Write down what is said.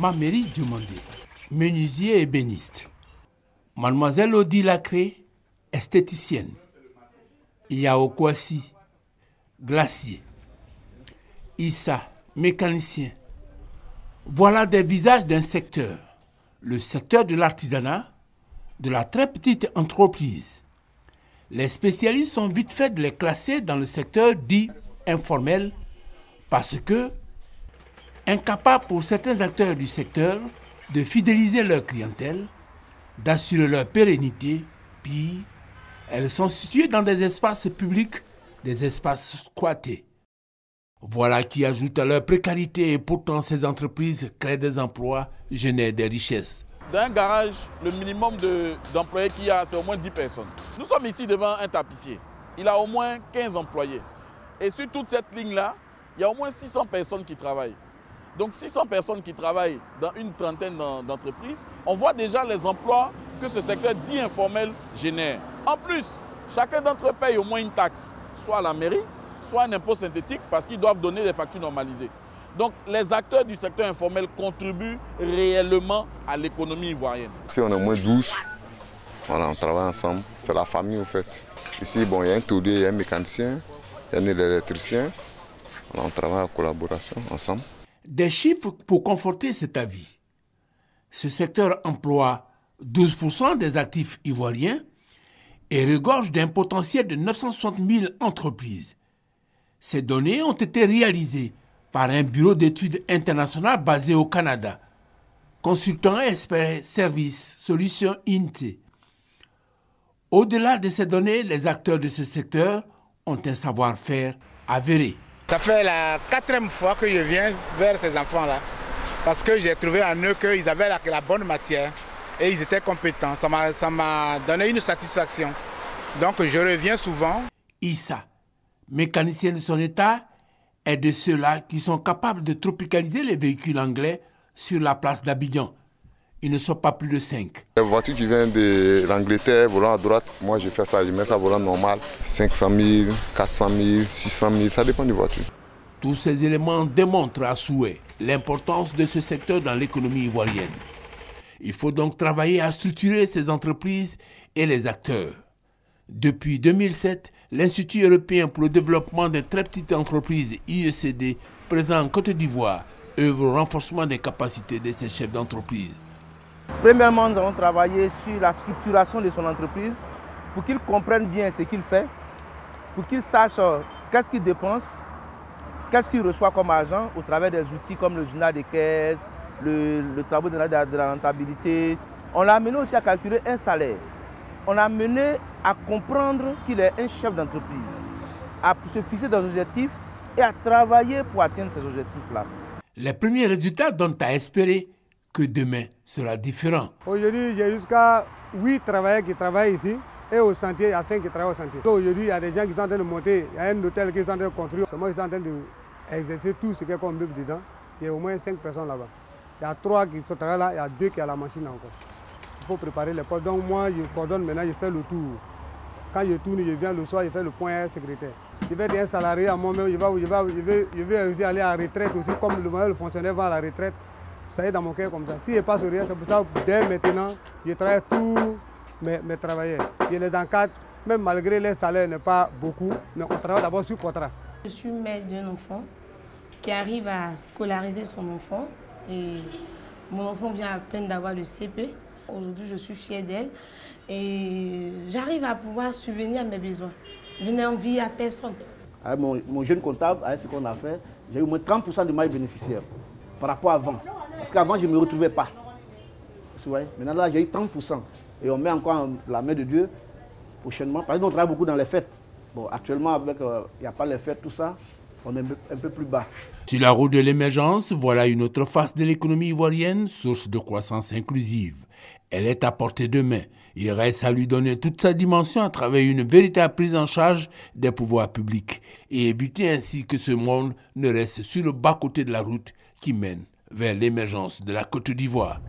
Mameri Diomandé, menuisier ébéniste. Mademoiselle Odile Lacré, esthéticienne. Yao Kwasi, glacier. Issa, mécanicien. Voilà des visages d'un secteur. Le secteur de l'artisanat, de la très petite entreprise. Les spécialistes sont vite fait de les classer dans le secteur dit informel parce que incapables pour certains acteurs du secteur de fidéliser leur clientèle, d'assurer leur pérennité, puis elles sont situées dans des espaces publics, des espaces squattés. Voilà qui ajoute à leur précarité et pourtant ces entreprises créent des emplois, génèrent des richesses. Dans un garage, le minimum d'employés qu'il y a, c'est au moins 10 personnes. Nous sommes ici devant un tapissier. Il a au moins 15 employés. Et sur toute cette ligne-là, il y a au moins 600 personnes qui travaillent. Donc 600 personnes qui travaillent dans une trentaine d'entreprises, on voit déjà les emplois que ce secteur dit informel génère. En plus, chacun d'entre eux paye au moins une taxe, soit à la mairie, soit un impôt synthétique parce qu'ils doivent donner des factures normalisées. Donc les acteurs du secteur informel contribuent réellement à l'économie ivoirienne. Si on est au moins 12, voilà, on travaille ensemble, c'est la famille en fait. Ici, bon, il y a un taulier, il y a un mécanicien, il y a un électricien, voilà, on travaille en collaboration ensemble. Des chiffres pour conforter cet avis. Ce secteur emploie 12% des actifs ivoiriens et regorge d'un potentiel de 960 000 entreprises. Ces données ont été réalisées par un bureau d'études international basé au Canada, consultant expert service Solutions INT. Au-delà de ces données, les acteurs de ce secteur ont un savoir-faire avéré. Ça fait la 4e fois que je viens vers ces enfants-là, parce que j'ai trouvé en eux qu'ils avaient la bonne matière et ils étaient compétents. Ça m'a donné une satisfaction. Donc je reviens souvent. Issa, mécanicien de son état, est de ceux-là qui sont capables de tropicaliser les véhicules anglais sur la place d'Abidjan. Ils ne sont pas plus de 5. Les voitures qui viennent de l'Angleterre, volant à droite, moi je fais ça, je mets ça volant normal. 500 000, 400 000, 600 000, ça dépend des voitures. Tous ces éléments démontrent à souhait l'importance de ce secteur dans l'économie ivoirienne. Il faut donc travailler à structurer ces entreprises et les acteurs. Depuis 2007, l'Institut européen pour le développement des très petites entreprises, IECD, présent en Côte d'Ivoire, œuvre au renforcement des capacités de ces chefs d'entreprise. Premièrement, nous allons travailler sur la structuration de son entreprise pour qu'il comprenne bien ce qu'il fait, pour qu'il sache qu'est-ce qu'il dépense, qu'est-ce qu'il reçoit comme argent au travers des outils comme le journal des caisses, le tableau de la rentabilité. On l'a amené aussi à calculer un salaire. On l'a amené à comprendre qu'il est un chef d'entreprise, à se fixer des objectifs et à travailler pour atteindre ces objectifs-là. Les premiers résultats donnent à espérer que demain sera différent. Aujourd'hui, il y a jusqu'à 8 travailleurs qui travaillent ici et au chantier, il y a 5 qui travaillent au chantier. Aujourd'hui, il y a des gens qui sont en train de monter, il y a un hôtel qui est en train de construire. Moi, je suis en train d'exercer tout ce qu'il y a comme meuble dedans. Il y a au moins 5 personnes là-bas. Il y a 3 qui sont là, il y a 2 qui ont la machine encore. Il faut préparer les postes. Donc moi, je coordonne maintenant, je fais le tour. Quand je tourne, je viens le soir, je fais le point à un secrétaire. Je vais être un salarié à moi-même, je vais aussi aller à la retraite aussi, comme le fonctionnaire va à la retraite. Ça est dans mon cœur comme ça. Si je passe rien, c'est pour ça que dès maintenant, je travaille tous mes travailleurs. Je les encadre, même malgré les salaires n'est pas beaucoup, mais on travaille d'abord sur contrat. Je suis mère d'un enfant qui arrive à scolariser son enfant et mon enfant vient à peine d'avoir le CP. Aujourd'hui, je suis fière d'elle et j'arrive à pouvoir subvenir à mes besoins. Je n'ai envie à personne. Avec mon jeune comptable, avec ce qu'on a fait, j'ai eu au moins 30% de mailles bénéficiaires par rapport à avant. Parce qu'avant, je ne me retrouvais pas. Maintenant, là, j'ai eu 30%. Et on met encore la main de Dieu prochainement. Parce qu'on travaille beaucoup dans les fêtes. Bon, actuellement, avec il n'y a pas les fêtes, tout ça, on est un peu plus bas. Sur la route de l'émergence, voilà une autre face de l'économie ivoirienne, source de croissance inclusive. Elle est à portée de main. Il reste à lui donner toute sa dimension à travers une véritable prise en charge des pouvoirs publics et éviter ainsi que ce monde ne reste sur le bas-côté de la route qui mène vers l'émergence de la Côte d'Ivoire.